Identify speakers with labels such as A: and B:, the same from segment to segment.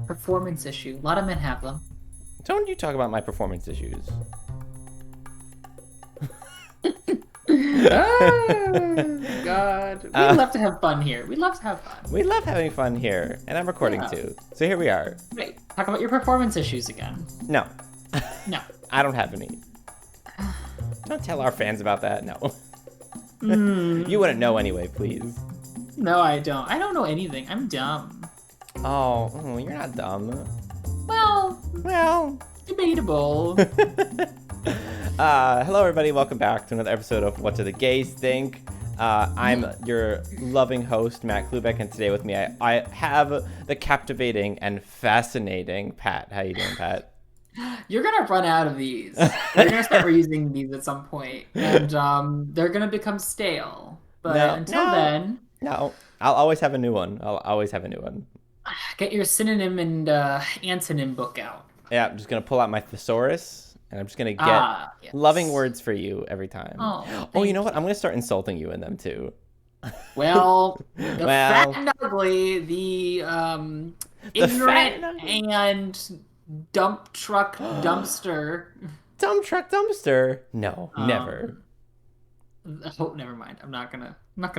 A: performance issue. A lot of men have them.
B: Don't you talk about my performance issues.
A: Oh, God. We love to have fun here. We love to have fun.
B: We love having fun here, and I'm recording too. So here we are.
A: Wait, talk about your performance issues again.
B: No.
A: No.
B: I don't have any. Don't tell our fans about that. No. You wouldn't know anyway, please.
A: No, I don't. I don't know anything. I'm dumb.
B: Oh, you're not dumb.
A: Well, debatable.
B: Hello, everybody. Welcome back to another episode of What Do the Gays Think? I'm your loving host, Matt Klubeck, and today with me, I have the captivating and fascinating Pat. How you doing, Pat?
A: You're gonna run out of these. We're gonna start reusing these at some point, and they're gonna become stale. But until then,
B: I'll always have a new one.
A: Get your synonym and antonym book out.
B: Yeah, I'm just gonna pull out my thesaurus, and I'm just gonna get loving words for you every time. Oh, you know what? I'm gonna start insulting you in them too.
A: Well, the fat and ugly, the ignorant and dump truck dumpster.
B: Dump truck dumpster? No, never.
A: Oh, never mind. I'm not gonna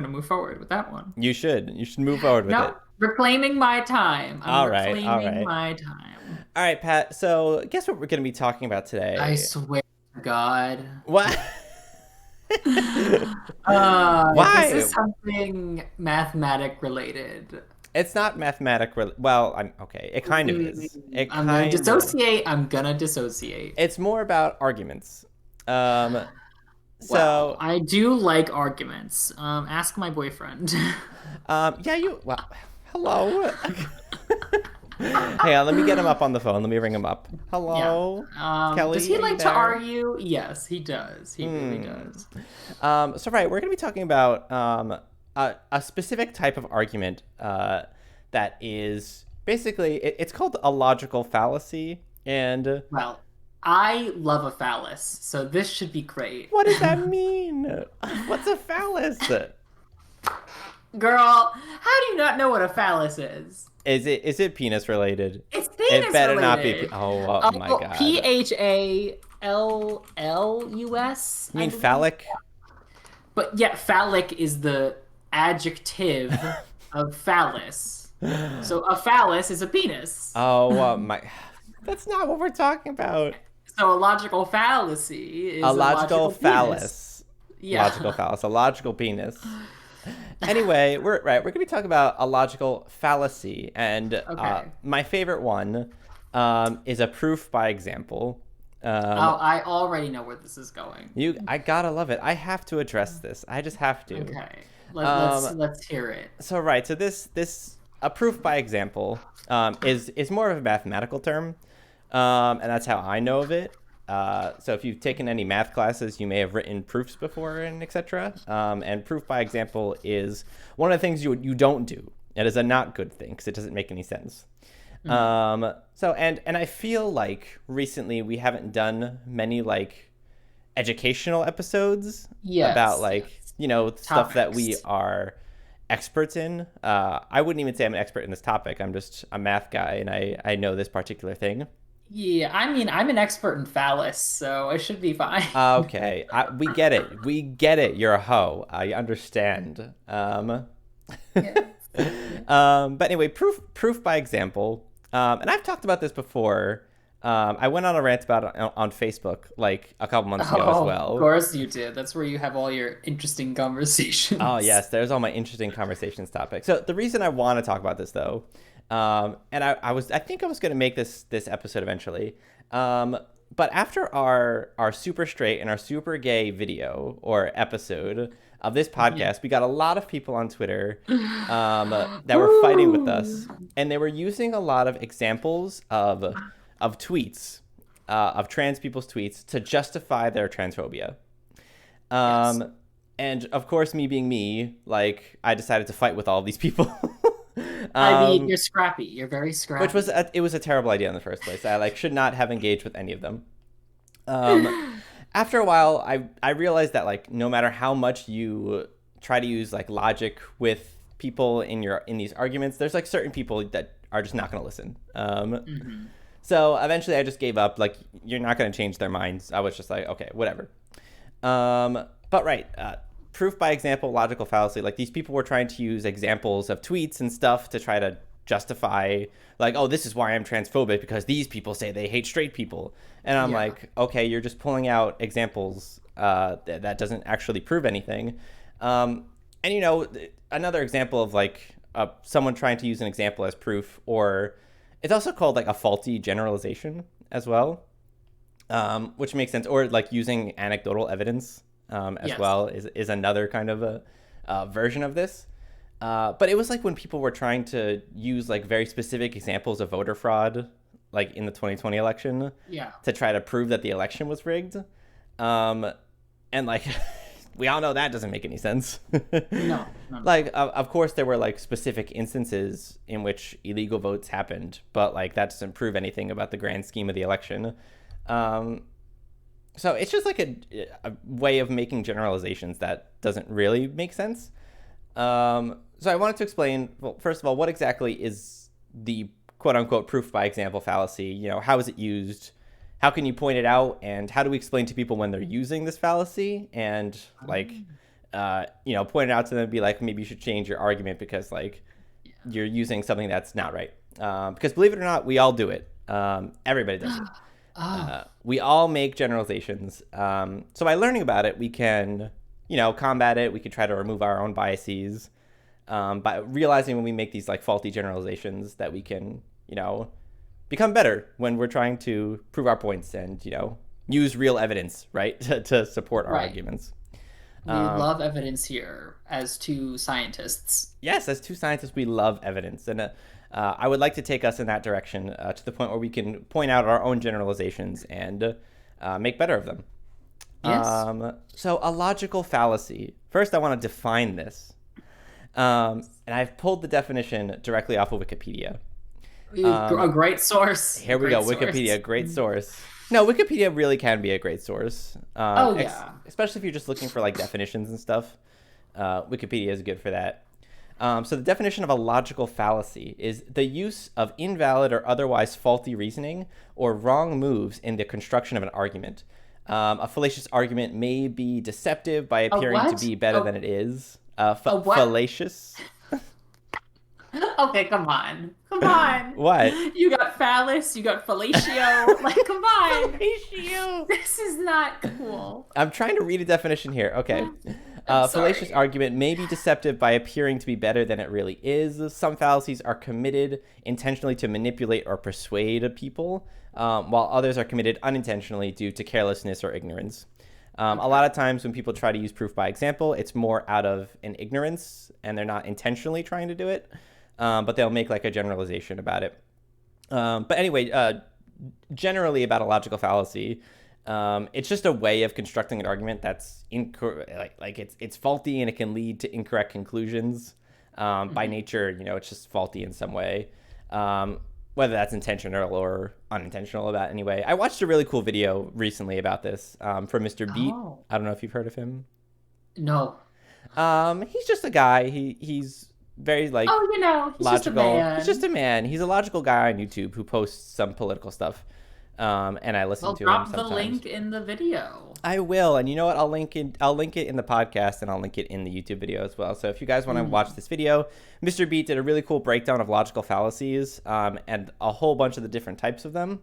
A: move forward with that one.
B: You should move forward with it.
A: Reclaiming my time.
B: All right.
A: My time.
B: All right, Pat. So, guess what we're going to be talking about today?
A: I swear to God.
B: What?
A: Why? This is something mathematic related.
B: It's not mathematic. Well, okay. It kind of is.
A: I'm gonna dissociate.
B: It's more about arguments.
A: Well, I do like arguments. Ask my boyfriend.
B: Hello. Hang on, let me get him up on the phone. Let me ring him up. Hello, Kelly.
A: Does he like to argue? Yes, he does. He really does.
B: So we're going to be talking about a specific type of argument that is basically it's called a logical fallacy, and
A: I love a phallus, so this should be great.
B: What does that mean? What's a phallus?
A: Girl, how do you not know what a phallus is?
B: Is it penis related?
A: It's penis
B: It better
A: related.
B: not be. Oh my God.
A: PHALLUS.
B: You mean phallic?
A: But yeah, phallic is the adjective of phallus. So a phallus is a penis.
B: Oh my. That's not what we're talking about.
A: So a logical fallacy is
B: a logical phallus.
A: Yeah.
B: Logical phallus, a logical penis. Anyway, we're going to be talking about a logical fallacy, and my favorite one is a proof by example.
A: I already know where this is going.
B: I gotta love it. I have to address this. I just have to.
A: Okay, let's hear it.
B: So this a proof by example is more of a mathematical term, and that's how I know of it. So if you've taken any math classes, you may have written proofs before and etc. And proof by example is one of the things you don't do. It is a not good thing because it doesn't make any sense. So and I feel like recently we haven't done many like educational episodes about stuff that we are experts in. I wouldn't even say I'm an expert in this topic. I'm just a math guy and I know this particular thing.
A: Yeah, I mean, I'm an expert in phallus, so I should be fine.
B: Okay, we get it. You're a hoe. I understand. But anyway, proof by example. And I've talked about this before. I went on a rant about it on Facebook like a couple months ago as well.
A: Of course you did. That's where you have all your interesting conversations.
B: Oh yes, there's all my interesting conversations topics. So the reason I want to talk about this though. And I think I was going to make this episode eventually. But after our super straight and our super gay video or episode of this podcast, we got a lot of people on Twitter that were fighting with us, and they were using a lot of examples of tweets, of trans people's tweets to justify their transphobia. And of course, me being me, like I decided to fight with all of these people.
A: I mean, you're scrappy. You're very scrappy.
B: Which was it was a terrible idea in the first place. I should not have engaged with any of them. After a while, I realized that like no matter how much you try to use like logic with people in these arguments, there's like certain people that are just not going to listen.
A: Hmm.
B: So eventually I just gave up. Like, you're not going to change their minds. I was just like, okay, whatever. But right, proof by example, logical fallacy. Like, these people were trying to use examples of tweets and stuff to try to justify, like, oh, this is why I'm transphobic, because these people say they hate straight people. And I'm
A: Yeah.
B: like, okay, you're just pulling out examples that doesn't actually prove anything. And, another example of like someone trying to use an example as proof, or it's also called like a faulty generalization as well, which makes sense. Or like using anecdotal evidence as
A: Yes.
B: well is another kind of a version of this. But it was like when people were trying to use like very specific examples of voter fraud, like in the 2020 election,
A: Yeah.
B: to try to prove that the election was rigged. And like, we all know that doesn't make any sense.
A: No. No. No.
B: Like, of course, there were like specific instances in which illegal votes happened, but like that doesn't prove anything about the grand scheme of the election. Um, so it's just like a way of making generalizations that doesn't really make sense. So I wanted to explain, well, first of all, what exactly is the quote unquote proof by example fallacy? How is it used? How can you point it out? And how do we explain to people when they're using this fallacy? And like,
A: Um,
B: point it out to them and be like, maybe you should change your argument because like
A: yeah.
B: you're using something that's not right. Because believe it or not, we all do it. Everybody does it.
A: Oh.
B: We all make generalizations. So by learning about it, we can, combat it. We can try to remove our own biases. By realizing when we make these like faulty generalizations that we can, become better when we're trying to prove our points and, use real evidence, right, to support our
A: Right.
B: arguments.
A: We
B: Um,
A: love evidence here as two scientists.
B: yes, as two scientists, we love evidence. And I would like to take us in that direction to the point where we can point out our own generalizations and make better of them.
A: Yes.
B: So, a logical fallacy. First, I want to define this. And I've pulled the definition directly off of Wikipedia.
A: A great source. A
B: Here we go,
A: great source.
B: Wikipedia, great source. No, Wikipedia really can be a great source,
A: Oh yeah.
B: especially if you're just looking for like definitions and stuff. Wikipedia is good for that. So the definition of a logical fallacy is the use of invalid or otherwise faulty reasoning or wrong moves in the construction of an argument. A fallacious argument may be deceptive by
A: A
B: appearing to
A: what?
B: be better than it is.
A: A what?
B: Fallacious.
A: Okay, come on. Come on.
B: What?
A: You got phallus, you got fellatio. Like, come on.
B: Fellatio.
A: This is not cool.
B: I'm trying to read a definition here. Okay.
A: I'm
B: Fallacious
A: sorry.
B: argument may be deceptive by appearing to be better than it really is. Some fallacies are committed intentionally to manipulate or persuade people, while others are committed unintentionally due to carelessness or ignorance. A
A: Okay.
B: lot of times when people try to use proof by example, it's more out of an ignorance and they're not intentionally trying to do it, but they'll make like a generalization about it. But anyway, generally about a logical fallacy, it's just a way of constructing an argument that's incorrect, like it's faulty and it can lead to incorrect conclusions. By
A: Hmm.
B: nature, it's just faulty in some way, whether that's intentional or unintentional. About anyway, I watched a really cool video recently about this from Mr. Beat.
A: Oh.
B: I don't know if you've heard of him.
A: No.
B: He's just a guy. He's very like
A: Oh, he's just a
B: logical. He's just
A: man.
B: a man. He's a logical guy on YouTube who posts some political stuff. And I listen
A: Well,
B: to him
A: drop the
B: sometimes.
A: link in the video.
B: I will, and you know what? I'll link it in the podcast, and I'll link it in the YouTube video as well. So if you guys want to watch
A: Mm.
B: this video, Mr. Beat did a really cool breakdown of logical fallacies, and a whole bunch of the different types of them.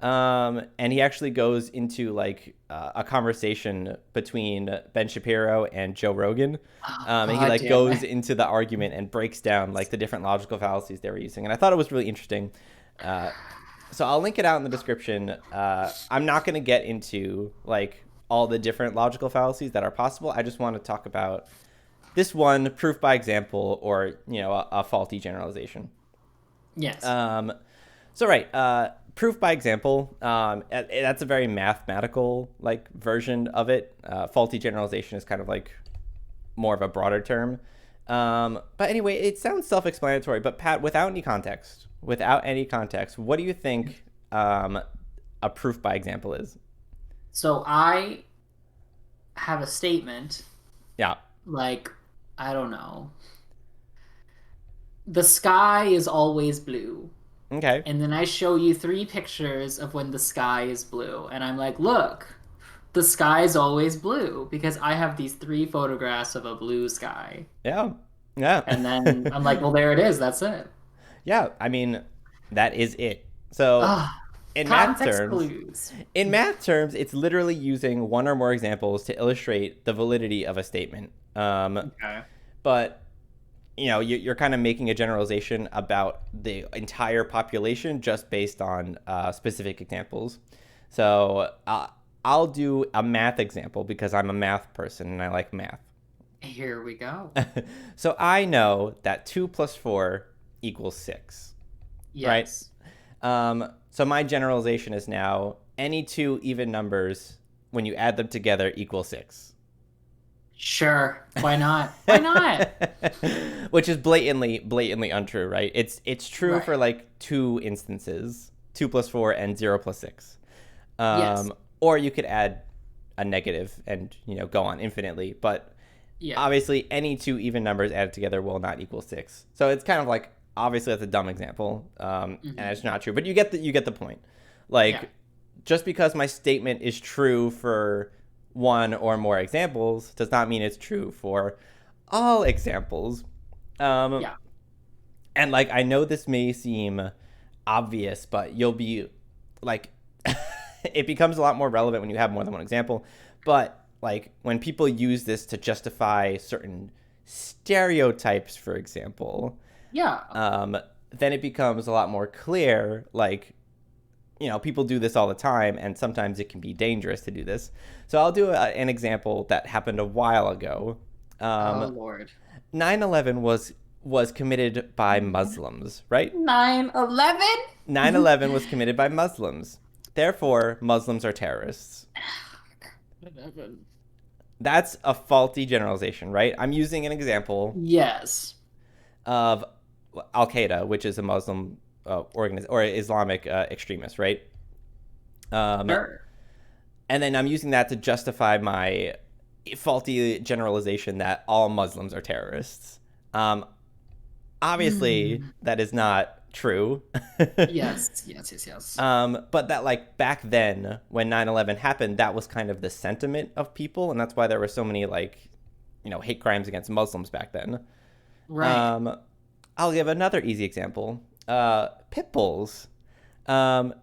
B: And he actually goes into like a conversation between Ben Shapiro and Joe Rogan,
A: Oh,
B: and he
A: God
B: like
A: damn
B: goes
A: it.
B: into the argument and breaks down like the different logical fallacies they were using, and I thought it was really interesting. Uh, so I'll link it out in the description. I'm not going to get into like all the different logical fallacies that are possible. I just want to talk about this one, proof by example, or a faulty generalization.
A: Yes.
B: So right, proof by example. That's a very mathematical like version of it. Faulty generalization is kind of like more of a broader term. But anyway, it sounds self-explanatory. But Pat, without any context, what do you think a proof by example is?
A: So I have a statement
B: Yeah.
A: like, I don't know. the sky is always blue.
B: Okay.
A: And then I show you three pictures of when the sky is blue. And I'm like, look, the sky is always blue because I have these three photographs of a blue sky.
B: Yeah. Yeah.
A: And then I'm like, well, there it is. That's it.
B: Yeah. I mean, that is it. So
A: Ah,
B: in math
A: context
B: terms,
A: clues.
B: it's literally using one or more examples to illustrate the validity of a statement.
A: Okay.
B: But you're kind of making a generalization about the entire population just based on specific examples. So I'll do a math example because I'm a math person and I like math.
A: Here we go.
B: So I know that 2 plus 4 equals 6, right?
A: Yes.
B: So my generalization is now any two even numbers, when you add them together, equal 6.
A: Sure. Why not? Why not?
B: Which is blatantly untrue, right? It's true for
A: Right.
B: like two instances, 2 plus 4 and 0 plus 6.
A: Yes.
B: Or you could add a negative and go on infinitely, but
A: Yeah.
B: obviously any two even numbers added together will not equal 6. So it's kind of like, obviously that's a dumb example, and it's not true, but you get the point.
A: Yeah.
B: Like, just because my statement is true for one or more examples does not mean it's true for all examples. Um,
A: Yeah.
B: and like, I know this may seem obvious, but you'll be like, it becomes a lot more relevant when you have more than one example. But like, when people use this to justify certain stereotypes, for example,
A: Yeah.
B: then it becomes a lot more clear. Like, people do this all the time, and sometimes it can be dangerous to do this. So I'll do an example that happened a while ago.
A: Oh
B: Um,
A: Lord.
B: 9/11 was committed by Muslims, right?
A: 9/11.
B: 9/11 was committed by Muslims. Therefore, Muslims are terrorists. That's a faulty generalization, right? I'm using an example
A: Yes.
B: of Al Qaeda, which is a Muslim or Islamic extremist, right? Um,
A: Sure.
B: and then I'm using that to justify my faulty generalization that all Muslims are terrorists. Um, Obviously,
A: Hmm.
B: that is not true.
A: Yes. Yes. Yes. Yes.
B: But that, like, back then when 9/11 happened, that was kind of the sentiment of people, and that's why there were so many, like, hate crimes against Muslims back then.
A: Right.
B: Um, I'll give another easy example. Pit bulls. Um,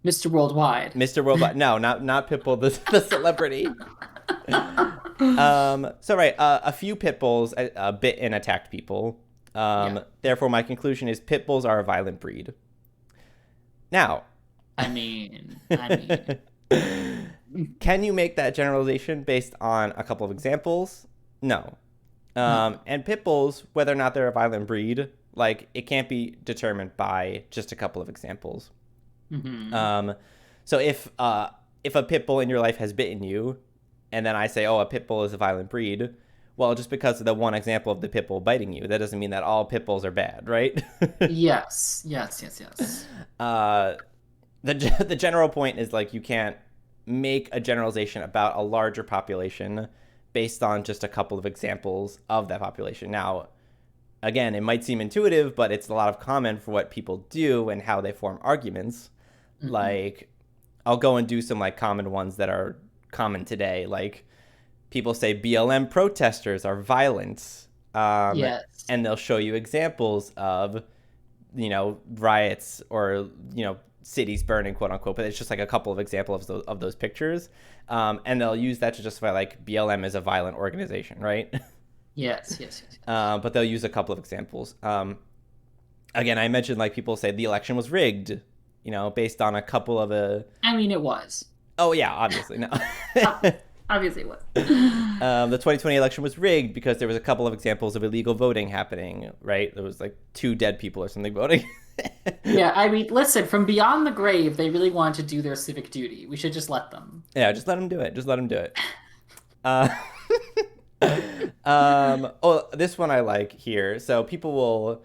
A: Mr. Worldwide.
B: Mr. Worldwide. No, not Pitbull, the celebrity. So right, a few pit bulls bit and attacked people.
A: Yeah.
B: Therefore, my conclusion is pit bulls are a violent breed. Now,
A: I mean.
B: can you make that generalization based on a couple of examples? No.
A: No.
B: And pit bulls, whether or not they're a violent breed, like, it can't be determined by just a couple of examples.
A: Hmm.
B: Um, so if a pit bull in your life has bitten you, and then I say, oh, a pit bull is a violent breed, well, just because of the one example of the pit bull biting you, that doesn't mean that all pit bulls are bad, right?
A: Yes. Yes. Yes. Yes.
B: uh, the general point is, like, you can't make a generalization about a larger population based on just a couple of examples of that population. Now, again, it might seem intuitive, but it's a lot of common for what people do and how they form arguments.
A: Hmm.
B: Like, I'll go and do some, like, common ones that are common today. Like, people say BLM protesters are violent, um,
A: Yes.
B: and they'll show you examples of, riots or, cities burning, quote unquote. But it's just like a couple of examples of those pictures, and they'll use that to justify, like, BLM is a violent organization, right?
A: Yes. Yes. Yes.
B: But they'll use a couple of examples. Again, I mentioned, like, people say the election was rigged, based on a couple of
A: I mean, it was.
B: Oh yeah, obviously no.
A: Uh, Obviously, it was.
B: The 2020 election was rigged because there was a couple of examples of illegal voting happening. Right, there was like 2 dead people or something voting.
A: Yeah, I mean, listen, from beyond the grave, they really want to do their civic duty. We should just let them.
B: Yeah, just let them do it. Just let them do it. Uh, oh, this one I like here. So people will,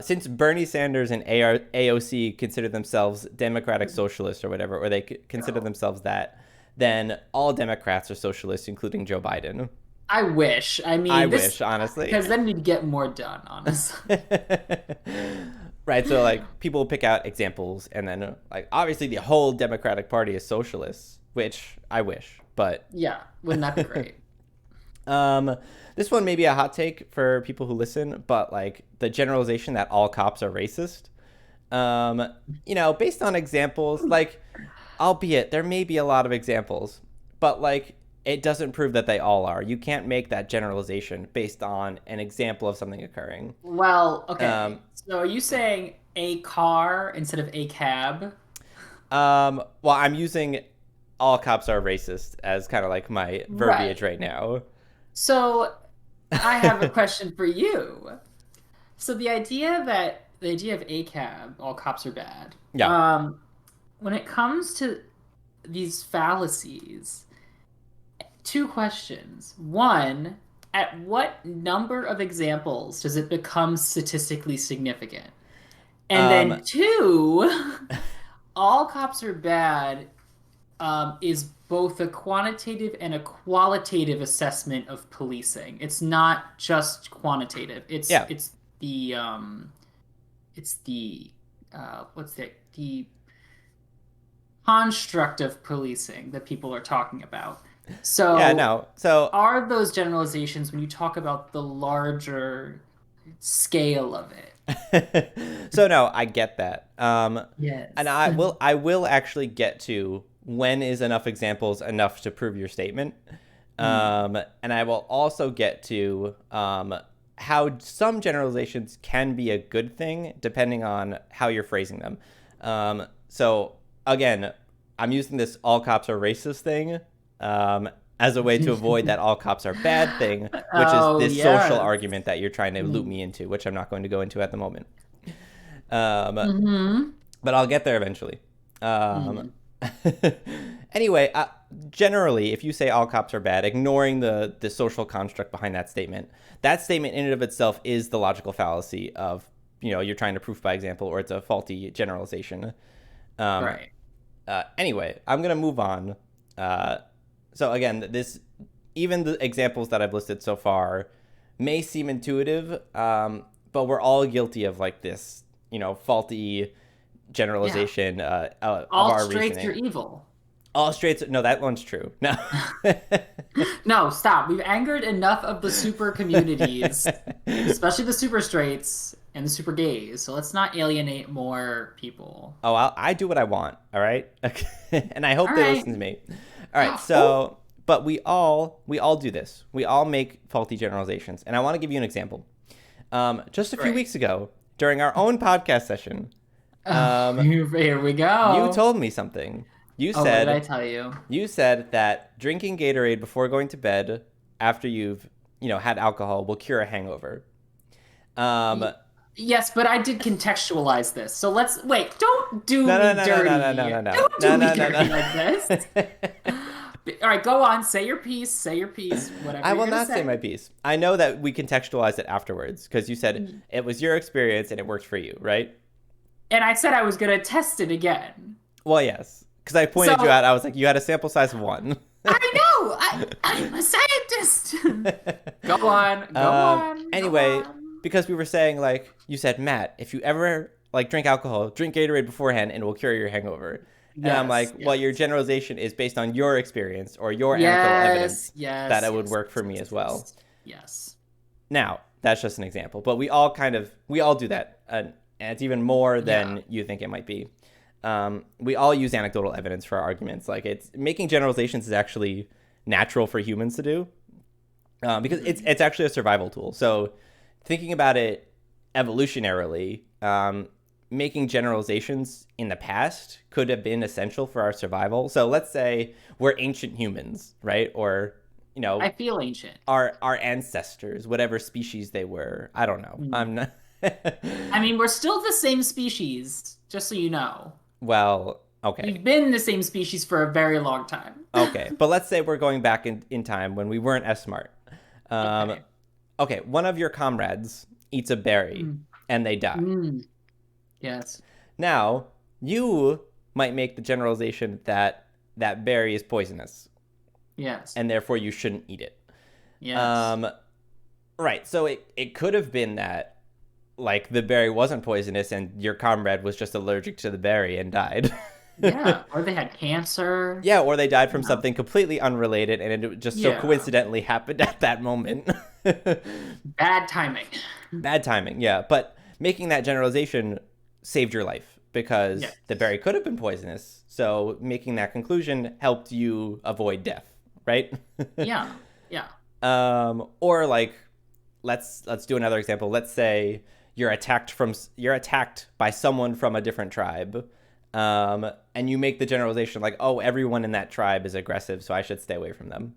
B: since Bernie Sanders and AOC consider themselves democratic socialists or whatever, or they consider themselves that, then all Democrats are socialists, including Joe Biden.
A: I wish. I
B: I
A: mean, this
B: wish, honestly.
A: because then we'd get more done, honestly.
B: Right, so like people pick out examples, and then like obviously the whole Democratic Party is socialists, which I wish, but
A: Yeah, wouldn't that be great?
B: um, this one may be a hot take for people who listen, but like the generalization that all cops are racist, based on examples, like, albeit there may be a lot of examples, but like it doesn't prove that they all are. You can't make that generalization based on an example of something occurring.
A: Well, okay.
B: Um,
A: So are you saying a car instead of a cab?
B: well, I'm using all cops are racist as kind of like my verbiage
A: Right.
B: right now.
A: So I have a question for you. So the idea of a cab, all cops are bad.
B: Yeah.
A: When it comes to these fallacies, two questions. One, at what number of examples does it become statistically significant? And
B: Um,
A: then two, all cops are bad is both a quantitative and a qualitative assessment of policing. It's not just quantitative.
B: yeah.
A: The it's the what's the construct of policing that people are talking about.
B: Yeah,
A: So
B: no. So
A: are those generalizations when you talk about the larger scale of it?
B: so no, I get that. And
A: Yes.
B: I will actually get to when is enough examples enough to prove your statement.
A: Hmm.
B: And I will also get to how some generalizations can be a good thing depending on how you're phrasing them. So again, I'm using this all cops are racist thing um, as a way to avoid that all cops are bad thing, which is
A: Oh,
B: this social
A: yes.
B: argument that you're trying to loop me into, which I'm not going to go into at the moment. Um,
A: Mm-hmm.
B: but I'll get there eventually. Um,
A: Mm.
B: anyway, generally, if you say all cops are bad, ignoring the social construct behind that statement in and of itself is the logical fallacy of you're trying to prove by example, or it's a faulty generalization. Um,
A: Right.
B: anyway, I'm gonna move on. Uh, so again, this even the examples that I've listed so far may seem intuitive, but we're all guilty of like this, faulty
A: Yeah.
B: generalization of
A: All
B: our
A: straights are
B: reasoning.
A: evil.
B: All straights. No, that one's true. No.
A: No, stop. We've angered enough of the super communities, especially the super straights and the super gays. So let's not alienate more people.
B: Oh, I do what I want. All right, and I hope
A: All
B: they
A: right.
B: listen to me. All right.
A: Oh,
B: But we all do this. We all make faulty generalizations, and I want to give you an example. Just a few
A: great.
B: weeks ago, during our own podcast session,
A: Oh,
B: um,
A: here we
B: you
A: go.
B: told me something. You
A: Oh, what did I
B: said
A: tell you?
B: you said that drinking Gatorade before going to bed after you've had alcohol will cure a hangover. Um,
A: Y- Yes, but I did contextualize this. So let's wait. Don't do
B: no, no,
A: me
B: no, no, no, no,
A: dirty.
B: no, no,
A: Don't do
B: no,
A: me
B: no, no,
A: dirty
B: no.
A: like this. All right, go on. Say your piece. Say your piece. Whatever
B: I
A: you're
B: will
A: gonna
B: not say
A: say.
B: my piece. I know that we contextualized it afterwards because you said it was your experience and it worked for you, right?
A: And I said I was gonna test it again.
B: Well, yes, because I pointed you
A: So
B: out. I was like, you had a sample size of one.
A: I know. I'm a scientist. Go on. Go on. Go
B: Anyway,
A: on.
B: because we were saying like you said, Matt, if you ever like drink alcohol, drink Gatorade beforehand, and it will cure your hangover. And I'm like,
A: Yes.
B: well, your
A: Yes.
B: generalization is based on your experience or your anecdotal
A: Yes.
B: evidence that
A: Yes.
B: it would
A: Yes.
B: work for me
A: Yes.
B: as well.
A: Yes. Yes.
B: Now, that's just an example, but we all do that, and it's even more
A: Yeah.
B: than you think it might be. We all use anecdotal evidence for our arguments. Like it's making generalizations is actually natural for humans to do because it's
A: Mhm.
B: it's actually a survival tool. So thinking about it evolutionarily, making generalizations in the past could have been essential for our survival. So let's say we're ancient humans, right? Or
A: I feel ancient.
B: our ancestors, whatever species they were. I don't know.
A: Mm.
B: I'm not.
A: I mean, we're still the same species, just so you know.
B: Well, okay.
A: We've been the same species for a very long time.
B: Okay. But let's say we're going back in time when we weren't as smart. Um,
A: Okay.
B: okay. One of your comrades eats a berry
A: Mm.
B: and they die.
A: Mm. Yes.
B: Now, you might make the generalization that that berry is poisonous
A: Yes.
B: and therefore you shouldn't eat it.
A: Yes.
B: Um, right. So it could have been that like the berry wasn't poisonous and your comrade was just allergic to the berry and died.
A: Yeah. Or they had cancer.
B: Yeah, or they died from
A: Yeah.
B: something completely unrelated and it just so
A: Yeah.
B: coincidentally happened at that moment.
A: Bad timing.
B: Bad timing, yeah. But making that generalization saved your life because the
A: Yes.
B: berry could have been poisonous. So making that conclusion helped you avoid death, right?
A: Yeah. Yeah.
B: Or like let's do another example. Let's say you're attacked by someone from a different tribe. And you make the generalization like, oh, everyone in that tribe is aggressive, so I should stay away from them.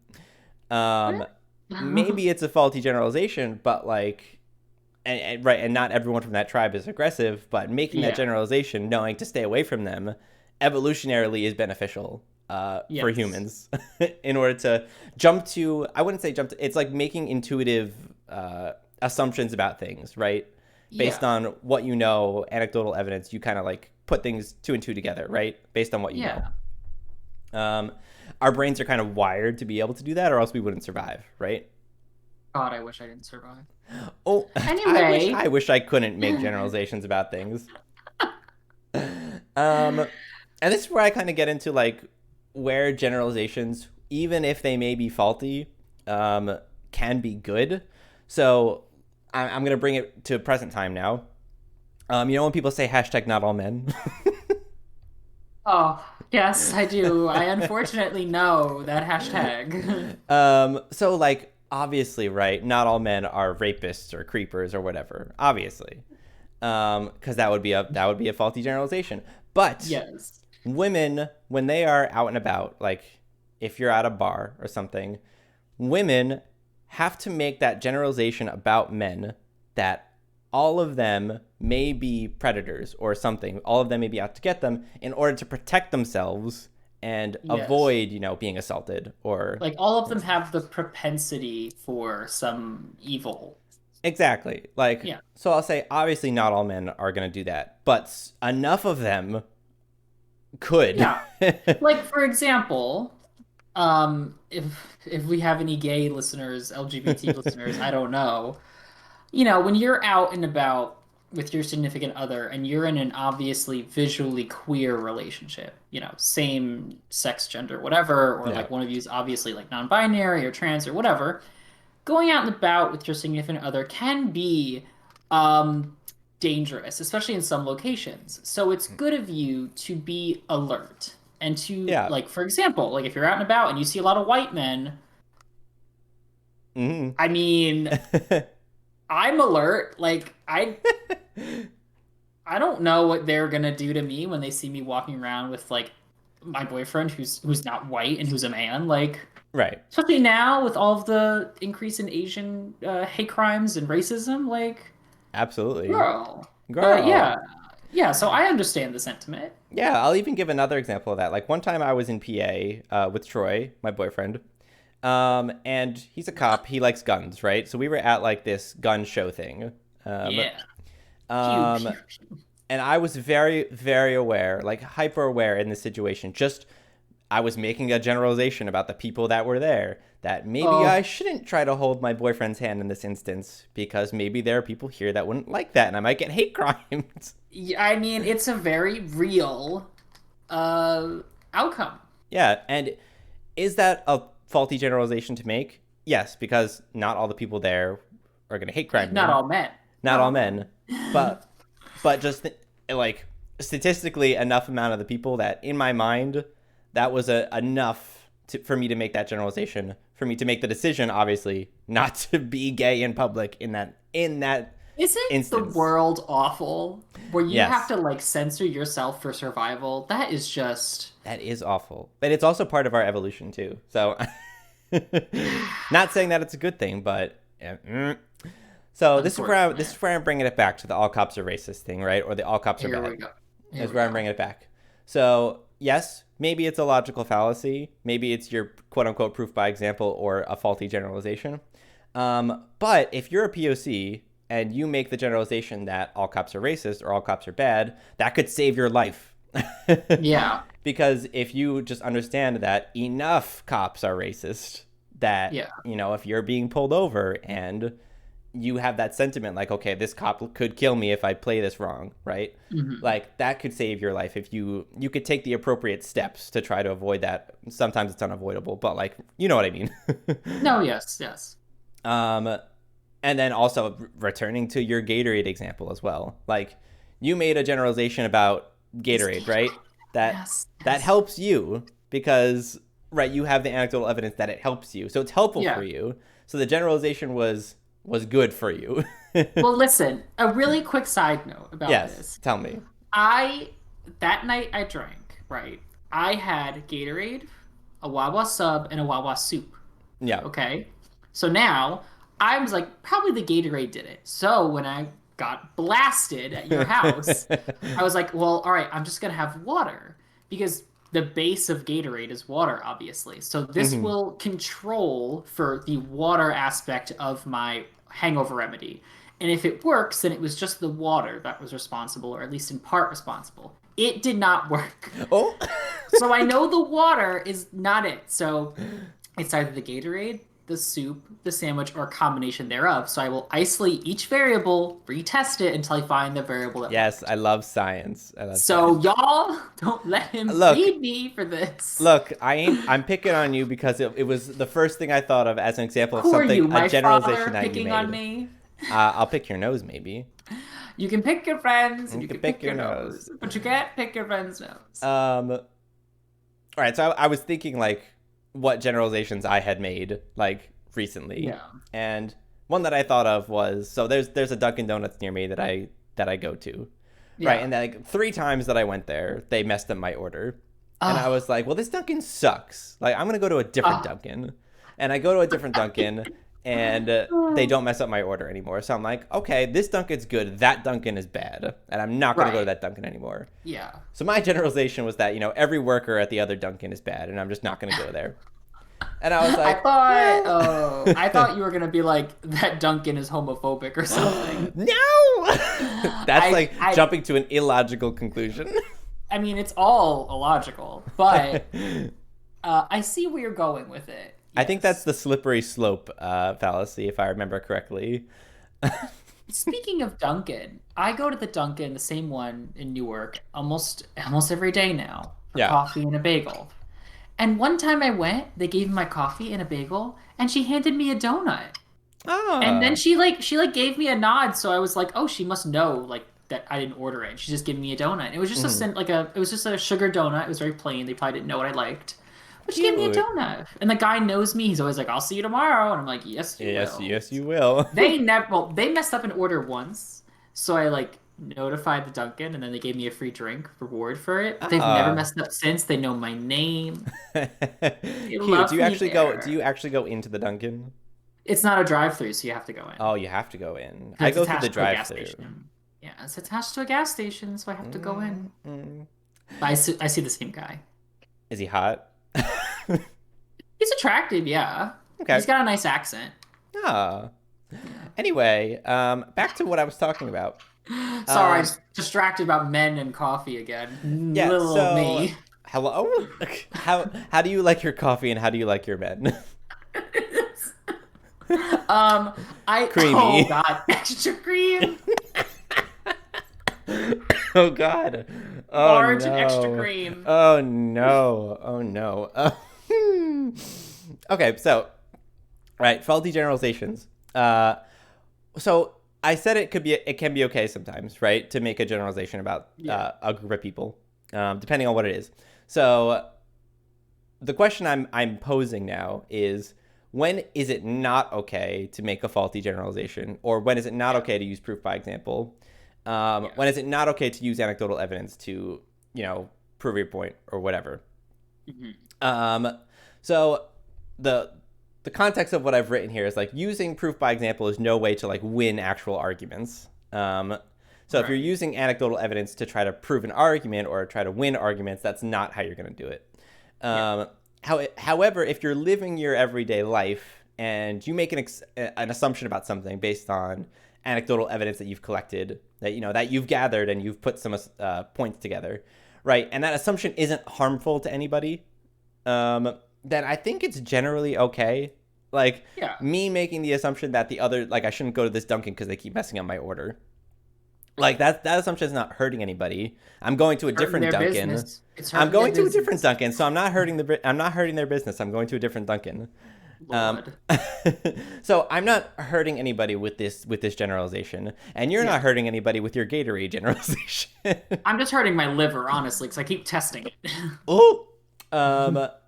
B: Um, Maybe it's a faulty generalization, but like, right, and not everyone from that tribe is aggressive, but making that
A: Yeah.
B: generalization, knowing to stay away from them, evolutionarily is beneficial for
A: Yes.
B: humans in order to jump to, I wouldn't say jump to, it's like making intuitive assumptions about things, right? Based
A: Yeah.
B: on what you know, anecdotal evidence, you kind of like put things two and two together, right? Based on what you know.
A: Yeah.
B: Um, our brains are kind of wired to be able to do that, or else we wouldn't survive, right?
A: God, I wish I didn't survive.
B: Oh,
A: Anyway,
B: I wish I couldn't make generalizations about things. And this is where I kind of get into like where generalizations, even if they may be faulty, can be good. So I'm gonna bring it to present time now. You know when people say hashtag not all men?
A: oh, yes, I do. I unfortunately know that hashtag.
B: So like obviously, right? Not all men are rapists or creepers or whatever. Obviously, because that would be a faulty generalization. But
A: Yes.
B: women, when they are out and about, like if you're at a bar or something, women have to make that generalization about men that all of them may be predators or something. All of them may be out to get them in order to protect themselves and
A: Yes.
B: avoid, being assaulted or
A: Like all of them have the propensity for some evil.
B: exactly. Like,
A: Yeah.
B: so I'll say, obviously, not all men are going to do that, but enough of them could.
A: Yeah. Like for example, if we have any gay listeners, LGBT listeners, I don't know. When you're out and about with your significant other and you're in an obviously visually queer relationship, same sex, gender, whatever, or
B: Yeah.
A: like one of you is obviously like non-binary or trans or whatever, going out and about with your significant other can be um dangerous, especially in some locations. So it's good of you to be alert and to
B: Yeah.
A: like, for example, like if you're out and about and you see a lot of white men,
B: Hmm.
A: I mean, I'm alert. Like I don't know what they're gonna do to me when they see me walking around with like my boyfriend who's not white and who's a man. Like
B: Right.
A: especially now with all of the increase in Asian hate crimes and racism, like
B: Absolutely.
A: girl. But
B: Girl.
A: yeah, yeah. So I understand the sentiment.
B: Yeah, I'll even give another example of that. Like one time I was in PA with Troy, my boyfriend, and he's a cop. He likes guns, right? So we were at like this gun show thing, um,
A: Yeah. Pew
B: um,
A: pew.
B: and I was very, very aware, like hyper aware in this situation. Just I was making a generalization about the people that were there. That maybe I
A: Oh,
B: shouldn't try to hold my boyfriend's hand in this instance because maybe there are people here that wouldn't like that, and I might get hate crimes.
A: yeah, I mean it's a very real uh outcome.
B: Yeah, and is that a faulty generalization to make? Yes, because not all the people there are going to hate crime
A: Not
B: me.
A: all men.
B: Not
A: Not
B: all
A: all
B: men,
A: men.
B: but just like statistically enough amount of the people that in my mind that was enough for me to make that generalization, for me to make the decision obviously not to be gay in public in that
A: Isn't the
B: instance.
A: world awful where you have
B: Yes.
A: to like censor yourself for survival? That is just
B: That is awful. But it's also part of our evolution too. So not saying that it's a good thing, but yeah, so this
A: unfortunate.
B: is where I'm bringing it back to the all cops are racist thing, right? Or the all cops are
A: Here we
B: bad.
A: go. Here
B: Is
A: we
B: where I'm
A: go.
B: bringing it back. So yes, maybe it's a logical fallacy. Maybe it's your quote unquote proof by example or a faulty generalization. But if you're a POC and you make the generalization that all cops are racist or all cops are bad, that could save your life.
A: Yeah.
B: Because if you just understand that enough cops are racist, that,
A: Yeah.
B: if you're being pulled over and you have that sentiment like, okay, this cop could kill me if I play this wrong, right?
A: Hmm.
B: Like that could save your life if you could take the appropriate steps to try to avoid that. Sometimes it's unavoidable, but like, you know what I mean.
A: No, yes, yes.
B: um and then also returning to your Gatorade example as well. Like you made a generalization about
A: It's
B: Gatorade, right? That
A: yes,
B: that
A: yes.
B: helps you because right, you have the anecdotal evidence that it helps you. So it's helpful for
A: Yeah.
B: you. So the generalization was good for you.
A: Well, listen, a really quick side note about
B: Yes,
A: this.
B: tell me.
A: I that night I drank, right? I had Gatorade, a Wawa sub, and a Wawa soup.
B: Yeah.
A: Okay. So now I was like, probably the Gatorade did it. So when I got blasted at your house, I was like, well, all right, I'm just gonna have water because the base of Gatorade is water, obviously. So this
B: Hmm.
A: will control for the water aspect of my hangover remedy. And if it works, then it was just the water that was responsible, or at least in part responsible. It did not work.
B: Oh.
A: So I know the water is not it. So it's either the Gatorade, the soup, the sandwich, or a combination thereof. So I will isolate each variable, retest it until I find the variable that
B: Yes,
A: worked.
B: I love science. I love
A: So
B: science.
A: y'all don't let him
B: Look,
A: feed me for this.
B: look, I'm picking on you because it was the first thing I thought of as an example of
A: Who are
B: something,
A: you,
B: a
A: my
B: generalization
A: father,
B: that you
A: picking on
B: made.
A: me?
B: I'll pick your nose, maybe.
A: You can pick your friends and
B: You
A: you
B: can
A: can
B: pick
A: pick
B: your
A: your
B: nose.
A: nose, but you can't pick your friend's nose.
B: All right, so I was thinking like what generalizations I had made like recently,
A: Yeah.
B: and one that I thought of was, so there's a Dunkin' Donuts near me that I go to, right?
A: Yeah.
B: And like 3 times that I went there, they messed up my order, and I
A: Oh.
B: was like, well, this Dunkin' sucks. Like I'm gonna go to a different
A: Oh.
B: Dunkin', and I go to a different Dunkin', and they don't mess up my order anymore. So I'm like, okay, this Dunkin's good. That Dunkin' is bad, and I'm not gonna go to
A: Right.
B: that Dunkin' anymore.
A: Yeah.
B: So my generalization was that, every worker at the other Dunkin' is bad and I'm just not going to go there. And I was like, well,
A: I thought you were gonna be like that Duncan is homophobic or something.
B: no. That's
A: I
B: like
A: I
B: jumping to an illogical conclusion.
A: I mean it's all illogical, but I see where you're going with it.
B: I think that's
A: Yes.
B: the slippery slope fallacy, if I remember correctly.
A: Speaking of Dunkin', I go to the Dunkin', the same one in Newark, almost every day now for
B: Yeah.
A: coffee and a bagel. And one time I went, they gave me my coffee and a bagel, and she handed me a donut. And then
B: Ah.
A: she gave me a nod, so I was like, oh, she must know like that I didn't order it. She just gave me a donut. It was just
B: Mhm.
A: it was just a sugar donut. It was very plain. They probably didn't know what I liked. But she gave me a
B: Cute.
A: donut. And the guy knows me. He's always like, I'll see you tomorrow. And I'm like, yes, you
B: Yes,
A: will.
B: yes, you will.
A: They messed up an order once. So I like notified the Dunkin' and then they gave me a free drink reward for it. But they've never
B: Ah.
A: messed up since. They know my name. They
B: Cute. Do
A: love
B: you
A: me
B: actually go? Do
A: there.
B: you actually go into the Dunkin'?
A: It's not a drive-through, so you have to go in.
B: Oh, you have to go in. I
A: It's
B: go through the
A: attached to a gas
B: drive-through.
A: station. Yeah, it's attached to a gas station, so I have to go in.
B: Mm-mm.
A: But I see the same guy.
B: Is he hot?
A: He's attractive, yeah.
B: Okay.
A: He's got a nice accent.
B: Ah.
A: Yeah.
B: Anyway, back to what I was talking about.
A: Sorry, I
B: Um,
A: was distracted about men and coffee again.
B: yeah.
A: Little old
B: So,
A: me.
B: hello. How do you like your coffee and how do you like your men?
A: Um, oh
B: Creamy.
A: God, extra cream,
B: Oh God. Oh
A: large and extra
B: no.
A: cream.
B: Oh no. Oh no. Okay. So, right. Faulty generalizations. So I said it can be okay sometimes, right, to make a generalization about
A: Yeah.
B: a group of people, depending on what it is. So the question I'm posing now is, when is it not okay to make a faulty generalization, or when is it not
A: Yeah.
B: okay to use proof by example?
A: Yeah.
B: When is it not okay to use anecdotal evidence to prove your point or whatever?
A: Mhm.
B: Um, so the the context of what I've written here is like using proof by example is no way to like win actual arguments. So if you're
A: Right.
B: using anecdotal evidence to try to prove an argument or try to win arguments, that's not how you're going to do it.
A: Yeah.
B: However, if you're living your everyday life and you make an assumption about something based on anecdotal evidence that you've collected, that you've gathered and you've put some points together, right? And that assumption isn't harmful to anybody, then I think it's generally okay Like
A: Yeah.
B: me making the assumption that the other, like, I shouldn't go to this Dunkin' because they keep messing up my order. Like that assumption is not hurting anybody. I'm going to a
A: Hurting
B: different
A: their
B: Dunkin'.
A: business. It's
B: I'm
A: hurting their
B: going to a different
A: business.
B: Dunkin', so I'm not hurting their business. I'm going to a different Dunkin'. Um,
A: Lord.
B: so I'm not hurting anybody with this generalization, and you're not
A: Yeah.
B: hurting anybody with your Gatorade generalization.
A: I'm just hurting my liver, honestly, because I keep testing it.
B: Oh,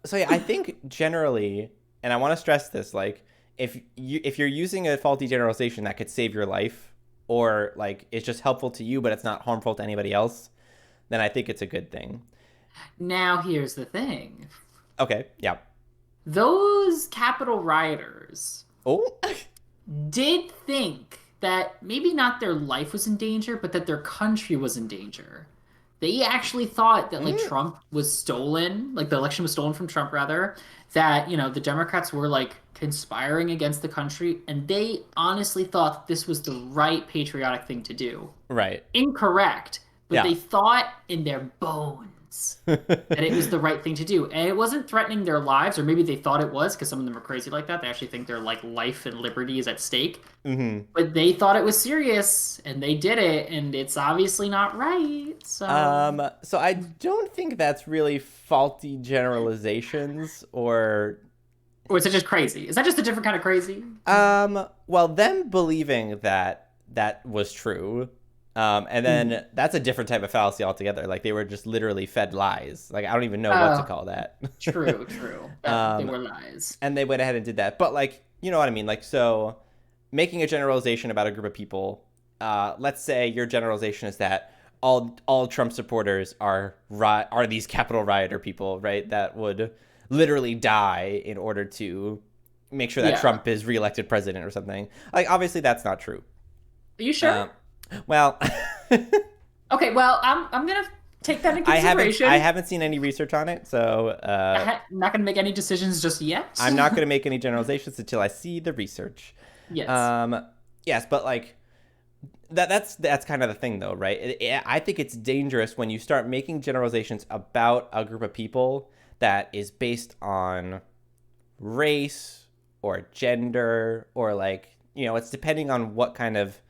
B: so yeah, I think generally, and I want to stress this, like if you're using a faulty generalization that could save your life, or like it's just helpful to you, but it's not harmful to anybody else, then I think it's a good thing.
A: Now, here's the thing.
B: Okay, yeah.
A: Those Capitol rioters
B: Oh,
A: did think that maybe not their life was in danger, but that their country was in danger. They actually thought that like
B: mm,
A: Trump was stolen, like the election was stolen from Trump rather, that, the Democrats were like conspiring against the country, and they honestly thought that this was the right patriotic thing to do.
B: right.
A: Incorrect, but
B: Yeah.
A: they thought in their bones that it was the right thing to do. And it wasn't threatening their lives, or maybe they thought it was because some of them are crazy like that. They actually think their like life and liberty is at stake.
B: hmm
A: But they thought it was serious and they did it, and it's obviously not right. So,
B: So I don't think that's really faulty generalizations
A: or is it just crazy? Is that just a different kind of crazy?
B: well, them believing that that was true. And
A: Hmm.
B: then that's a different type of fallacy altogether. Like they were just literally fed lies. Like I don't even know what to
A: Oh,
B: call that.
A: true, true. That they
B: um,
A: were lies.
B: and they went ahead and did that. But like, you know what I mean? Like so making a generalization about a group of people, let's say your generalization is that all Trump supporters are these Capitol rioter people, right? That would literally die in order to make sure that
A: Yeah.
B: Trump is reelected president or something. Like obviously that's not true.
A: Are you sure?
B: Um, well,
A: Okay, well, I'm gonna take that into
B: I
A: consideration.
B: haven't seen any research on it, so
A: I'm not gonna make any decisions just yet.
B: I'm not going to make any generalizations until I see the research.
A: Yes.
B: Um, yes, but like that's kind of the thing, though, right? I think it's dangerous when you start making generalizations about a group of people that is based on race or gender or like it's depending on what kind of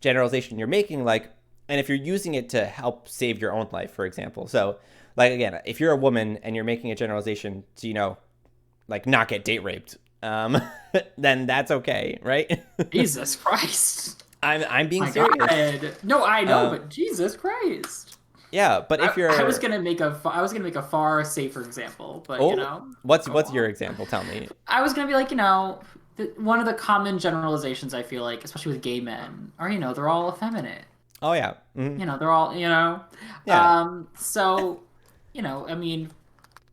B: generalization you're making, like, and if you're using it to help save your own life, for example. So like again, if you're a woman and you're making a generalization to like not get date raped, then that's okay, right?
A: Jesus Christ.
B: I'm being
A: My
B: serious.
A: God. No, I know,
B: uh,
A: but Jesus Christ.
B: yeah, but if
A: I was
B: you're
A: gonna make I was gonna make a far safer example, but
B: oh,
A: go
B: what's your
A: on.
B: example, tell me.
A: I was gonna be like, one of the common generalizations I feel like, especially with gay men, are they're all effeminate.
B: Oh yeah.
A: They're all
B: Yeah.
A: So, I mean,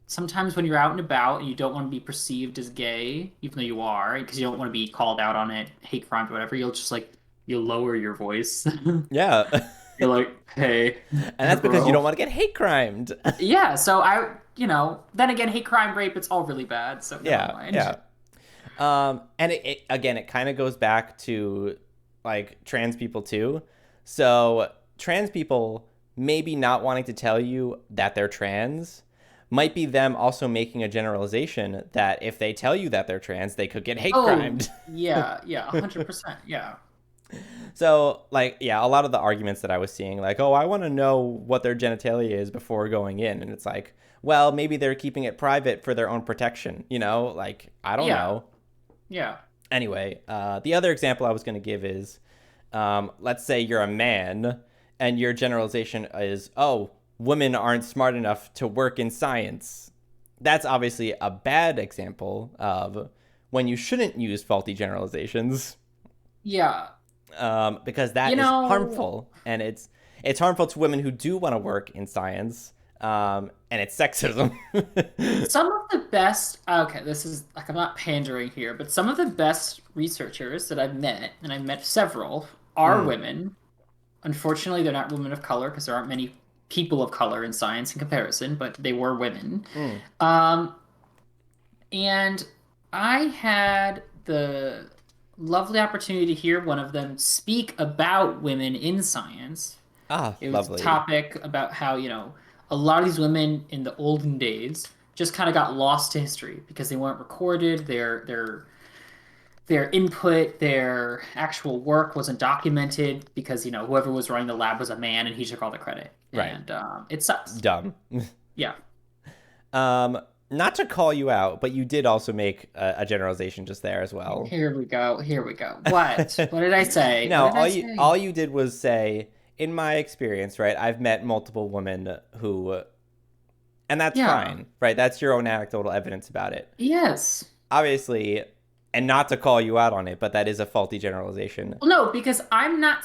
A: sometimes when you're out and about and you don't want to be perceived as gay, even though you are, because you don't want to be called out on it, hate crimes, or whatever, you'll just like you'll lower your voice.
B: Yeah.
A: You're like, hey,
B: And that's because you don't
A: bro.
B: want to get hate crimed.
A: Yeah, so then again, hate crime, rape, it's all really bad, so never
B: Yeah,
A: mind.
B: yeah. And it again, it kind of goes back to like trans people too. So trans people maybe not wanting to tell you that they're trans might be them also making a generalization that if they tell you that they're trans, they could get hate
A: Oh,
B: crimed.
A: yeah, yeah, 100%. Yeah.
B: So, like, yeah, a lot of the arguments that I was seeing, like, oh, I want to know what their genitalia is before going in. And it's like, well, maybe they're keeping it private for their own protection, Like, I don't
A: Yeah.
B: know.
A: Yeah.
B: Anyway, the other example I was going to give is let's say you're a man and your generalization is, oh, women aren't smart enough to work in science. That's obviously a bad example of when you shouldn't use faulty generalizations,
A: Yeah.
B: because
A: You
B: that is
A: know,
B: harmful, and it's harmful to women who do want to work in science, and it's sexism.
A: some of the best, okay, this is like I'm not pandering here, but some of the best researchers that I've met, and I've met several, are
B: Mm,
A: women. Unfortunately, they're not women of color because there aren't many people of color in science in comparison, but they were women.
B: mm.
A: Um, and I had the lovely opportunity to hear one of them speak about women in science.
B: Ah,
A: It was a
B: lovely.
A: topic about how, a lot of these women in the olden days just kind of got lost to history because they weren't recorded. their input, their actual work wasn't documented because, whoever was running the lab was a man and he took all the credit.
B: Right.
A: And it sucks.
B: Dumb.
A: Yeah.
B: um, Not to call you out, but you did also make a generalization just there as well.
A: Here we go. Here we go. What? What did I say? What
B: No,
A: did I
B: all
A: say?
B: you did was say, in my experience, right? I've met multiple women who, and that's
A: Yeah.
B: fine, right? That's your own anecdotal evidence about it.
A: Yes.
B: Obviously, and not to call you out on it, but that is a faulty generalization.
A: Well, no, because I'm not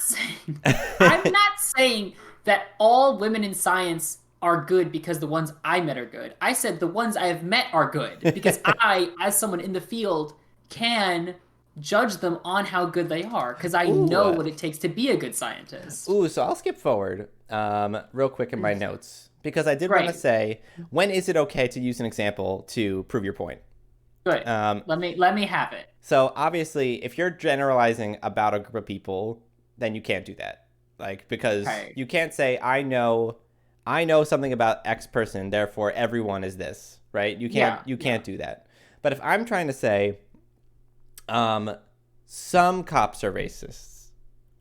A: saying that all women in science are good because the ones I met are good. I said the ones I have met are good because I, as someone in the field, can judge them on how good they are because I know
B: Ooh,
A: what it takes to be a good scientist.
B: ooh. So I'll skip forward, real quick in my notes because I did want to
A: Great.
B: say, when is it okay to use an example to prove your point?
A: Good.
B: Um,
A: Let me have it.
B: So obviously, if you're generalizing about a group of people, then you can't do that. Like because
A: Okay.
B: you can't say I know something about X person, therefore everyone is this, right?
A: Yeah.
B: You
A: Yeah.
B: can't do that. But if I'm trying to say um some cops are racists,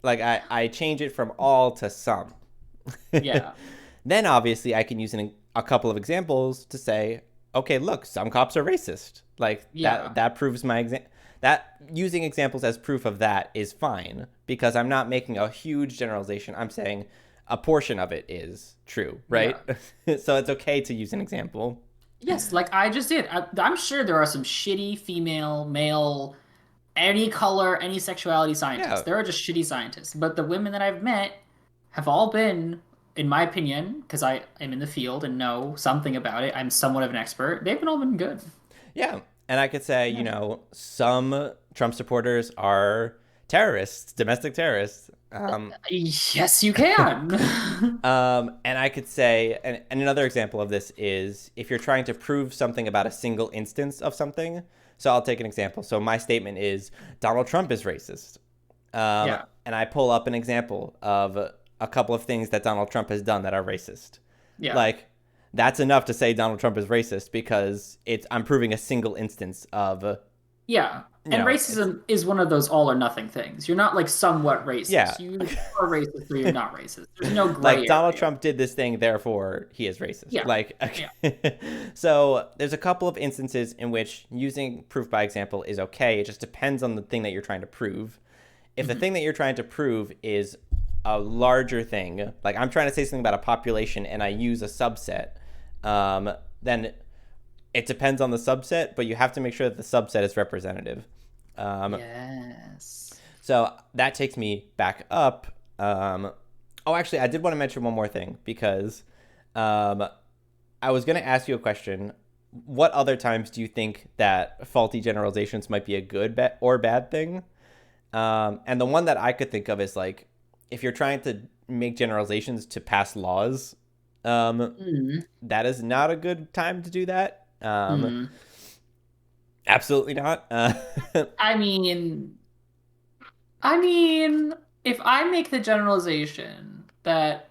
B: like I change it from all to some.
A: Yeah.
B: Then obviously I can use a couple of examples to say, okay, look, some cops are racist. Like
A: Yeah.
B: that proves my example. That using examples as proof of that is fine because I'm not making a huge generalization. I'm saying a portion of it is true, right?
A: Yeah.
B: So it's okay to use an example.
A: Yes, like I just did. I'm sure there are some shitty female, male, any color, any sexuality scientists.
B: Yeah,
A: There are just shitty scientists. But the women that I've met have all been, in my opinion, because I am in the field and know something about it, I'm somewhat of an expert. They've been all been good.
B: yeah. And I could say,
A: Yeah.
B: some Trump supporters are terrorists, domestic terrorists.
A: Yes, you can.
B: And I could say, and another example of this is if you're trying to prove something about a single instance of something. So I'll take an example. So my statement is Donald Trump is racist.
A: Yeah.
B: And I pull up an example of a couple of things that Donald Trump has done that are racist.
A: Yeah.
B: Like, that's enough to say Donald Trump is racist because I'm proving a single instance of,
A: Yeah. And
B: it's,
A: racism is one of those all or nothing things. You're not like somewhat
B: yeah.
A: racist. You either are racist or you're not racist. There's no
B: Like
A: gray
B: Donald
A: area.
B: Trump did this thing, therefore he is racist.
A: Yeah.
B: Like,
A: Yeah.
B: okay. So there's a couple of instances in which using proof by example is okay. It just depends on the thing that you're trying to prove. If the
A: Mhm.
B: thing that you're trying to prove is a larger thing, like I'm trying to say something about a population and I use a subset, then it depends on the subset, but you have to make sure that the subset is representative. Um,
A: Yes.
B: so that takes me back up. Oh, actually, I did want to mention one more thing because um, I was going to ask you a question. What other times do you think that faulty generalizations might be a good or bad thing? And the one that I could think of is like if you're trying to make generalizations to pass laws,
A: Mm.
B: that is not a good time to do that.
A: Mm.
B: Absolutely not.
A: I mean, I mean, if I make the generalization that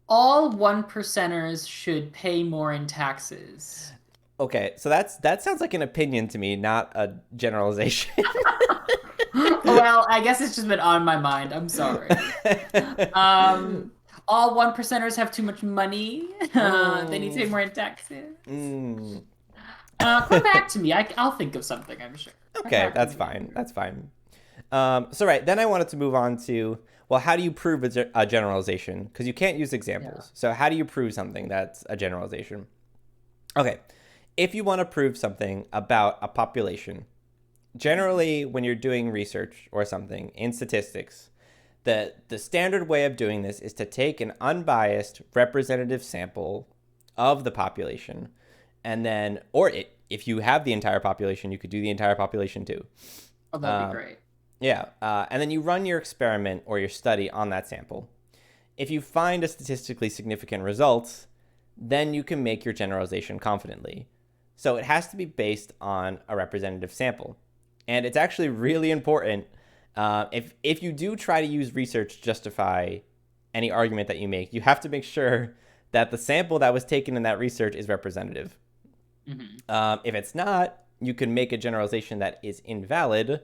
A: all one percenters should pay more in taxes.
B: Okay, so that sounds like an opinion to me, not a generalization.
A: Well, I guess it's just been on my mind. I'm sorry. Um, all one percenters have too much money. They need to pay
B: Mm,
A: more in taxes.
B: mm.
A: Come back to me. I'll think of something, I'm sure. Come
B: Okay,
A: back to
B: that's
A: me
B: fine.
A: later.
B: That's fine. So right, then I wanted to move on to, well, how do you prove a generalization? Because you can't use
A: Yeah.
B: examples. So how do you prove something that's a generalization? Okay, if you want to prove something about a population, generally when you're doing research or something in statistics, the standard way of doing this is to take an unbiased representative sample of the population, and then, if you have the entire population, you could do the entire population too.
A: Oh, that'd be
B: Um,
A: great.
B: yeah, and then you run your experiment or your study on that sample. If you find a statistically significant result, then you can make your generalization confidently. So it has to be based on a representative sample. And it's actually really important if you do try to use research to justify any argument that you make, you have to make sure that the sample that was taken in that research is representative.
A: Hmm.
B: If it's not, you can make a generalization that is invalid.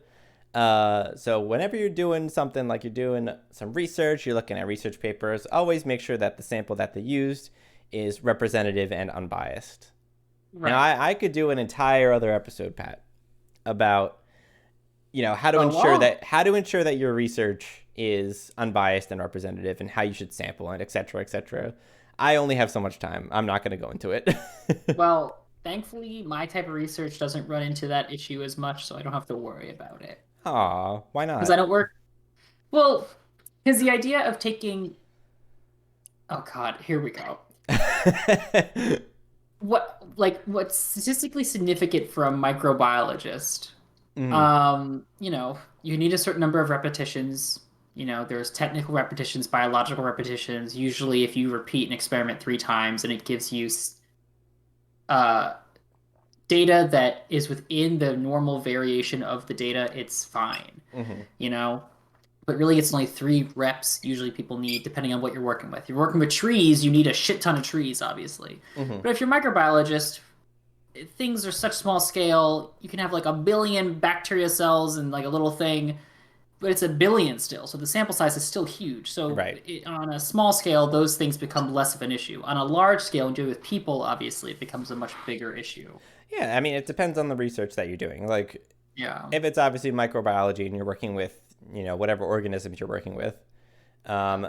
B: So whenever you're doing something like you're doing some research, you're looking at research papers, always make sure that the sample that they used is representative and unbiased. Now,
A: Right.
B: I could do an entire other episode, Pat, about how to
A: The
B: ensure
A: law.
B: that your research is unbiased and representative, and how you should sample it, et cetera, et cetera. I only have so much time. I'm not going to go into it.
A: Well, thankfully, my type of research doesn't run into that issue as much, so I don't have to worry about it.
B: Aw, why
A: Because I
B: not?
A: don't work. Well, because the idea of taking. Oh God, here we go. What's statistically significant for a microbiologist?
B: Mhm.
A: You need a certain number of repetitions. There's technical repetitions, biological repetitions. Usually, if you repeat an experiment 3 times and it gives you uh, data that is within the normal variation of the data, it's fine.
B: Mhm.
A: You know, but really it's only 3 reps usually people need depending on what you're working with. If you're working with trees, you need a shit ton of trees, obviously.
B: Mhm.
A: But if you're a microbiologist, things are such small scale, you can have like a billion bacteria cells and like a little thing, but it's a billion still. So the sample size is still huge. So
B: Right.
A: on a small scale, those things become less of an issue. On a large scale, and do it with people, obviously, it becomes a much bigger issue.
B: Yeah, I mean, it depends on the research that you're doing. Like,
A: Yeah.
B: if it's obviously microbiology and you're working with, whatever organisms you're working with, um,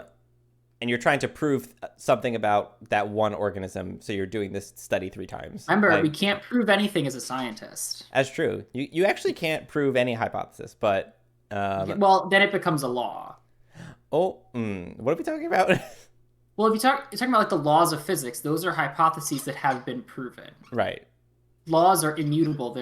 B: and you're trying to prove something about that one organism, so you're doing this study 3 times.
A: Remember, we
B: Like,
A: can't prove anything as a scientist.
B: that's true. You actually can't prove any hypothesis, but
A: Well, then it becomes a law.
B: what are we talking about?
A: Well, if you're talking about like the laws of physics, those are hypotheses that have been proven.
B: Right.
A: Laws are immutable.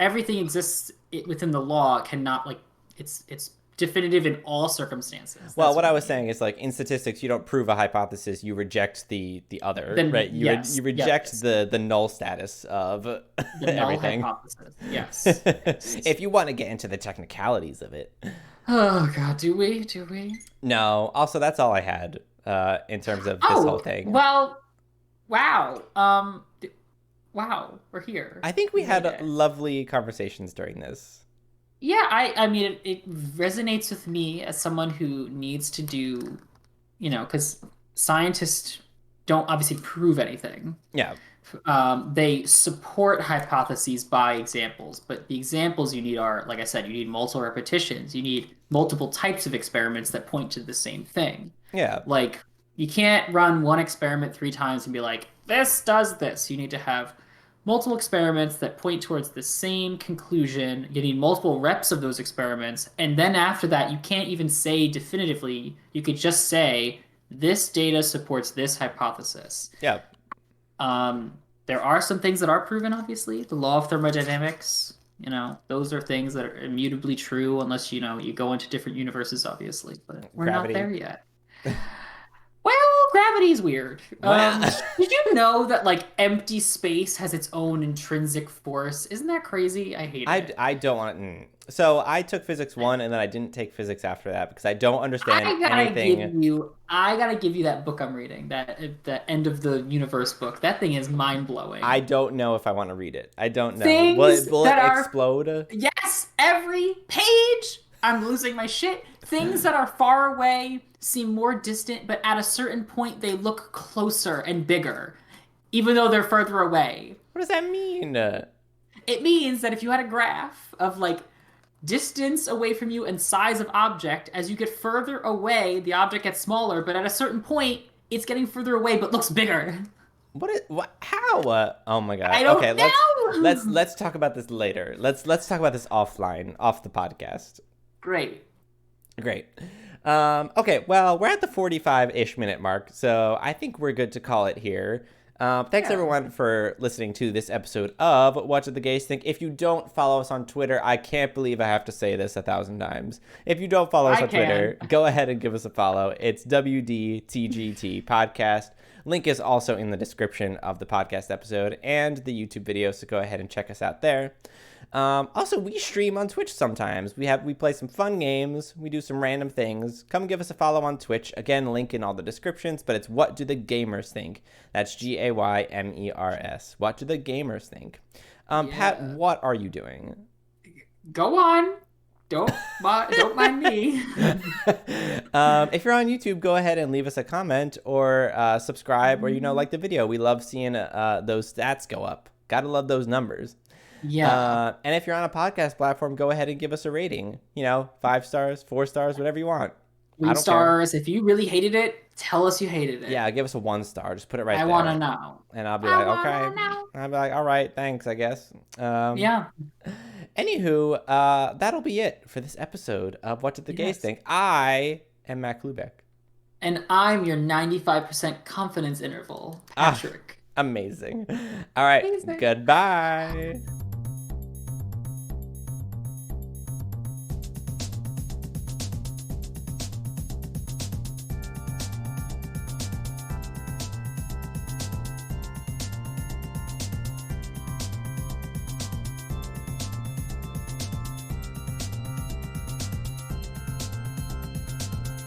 A: Everything exists within the law cannot like it's definitive in all circumstances.
B: Well,
A: That's
B: what
A: what
B: I
A: I
B: was
A: mean.
B: saying is, like, in statistics, you don't prove a hypothesis; you reject the other,
A: Then
B: right?
A: yes,
B: You
A: yep,
B: reject
A: yes.
B: the null status of
A: The null
B: everything.
A: hypothesis. Yes, yes.
B: If you want to get into the technicalities of it.
A: Oh God, do we? Do we?
B: No. Also, that's all I had in terms of this whole
A: Oh
B: thing.
A: well, wow. Wow, we're here.
B: I think we
A: We made
B: had
A: it.
B: lovely conversations during this.
A: Yeah, I mean, it resonates with me as someone who needs to do, because scientists don't obviously prove anything.
B: Yeah.
A: They support hypotheses by examples, but the examples you need are, like I said, you need multiple repetitions. You need multiple types of experiments that point to the same thing.
B: Yeah.
A: Like, you can't run one experiment 3 times and be like, this does this. You need to have multiple experiments that point towards the same conclusion. You need multiple reps of those experiments. And then after that, you can't even say definitively. You could just say, this data supports this hypothesis.
B: Yeah.
A: There are some things that are proven, obviously. The law of thermodynamics, those are things that are immutably true unless, you go into different universes, obviously. But we're not
B: Gravity.
A: there yet. Well, gravity's weird.
B: Well,
A: Did you know that like empty space has its own intrinsic force? Isn't that crazy? I hate it.
B: I don't want. So I took physics one, and then I didn't take physics after that because I don't understand anything.
A: I gotta give you that book I'm reading, that the end of the universe book. That thing is mind
B: I
A: blowing.
B: don't know if I want to read it. I don't know.
A: Things
B: Will it
A: that are
B: explode?
A: Yes, every page. I'm losing my shit. Things that are far away seem more distant, but at a certain point they look closer and bigger, even though they're further away.
B: What does that mean?
A: It means that if you had a graph of like distance away from you and size of object, as you get further away, the object gets smaller, but at a certain point, it's getting further away but looks bigger.
B: What is what? How? Oh my god.
A: I
B: Okay,
A: don't know.
B: let's talk about this later. Let's talk about this offline, off the podcast.
A: Great.
B: Great. Okay, well, we're at the 45-ish minute mark, so I think we're good to call it here. Thanks
A: Yeah.
B: everyone for listening to this episode of What Did the Gays Think. If you don't follow us on Twitter, I can't believe I have to say this 1,000 times. If you don't follow us
A: I
B: on Twitter,
A: can.
B: go ahead and give us a follow. It's WDTGT Podcast. Link is also in the description of the podcast episode and the YouTube video, so go ahead and check us out there. Also, we stream on Twitch sometimes. We play some fun games. We do some random things. Come give us a follow on Twitch. Again, link in all the descriptions, but it's What Do the Gamers Think? That's GAYMERS. What Do the Gamers Think? Pat,
A: Yeah.
B: what are you doing?
A: Go on. Don't mind me.
B: If you're on YouTube, go ahead and leave us a comment or subscribe or like the video. We love seeing those stats go up. Gotta love those numbers.
A: Yeah.
B: And if you're on a podcast platform, go ahead and give us a rating. 5 stars, 4 stars, whatever you want. I
A: Three
B: don't care.
A: stars. If you really hated it, tell us you hated it.
B: Yeah, give us a 1 star. Just put it right
A: I want to
B: there.
A: know.
B: And I'll be
A: I
B: like,
A: want
B: okay.
A: to know.
B: I'll be like, all right, thanks, I guess.
A: Yeah,
B: Anywho, that'll be it for this episode of What Did the Gays
A: yes.
B: Think? I am Matt Klubeck.
A: And I'm your 95% confidence interval,
B: Ah,
A: Patrick.
B: amazing. All right,
A: Amazing.
B: goodbye.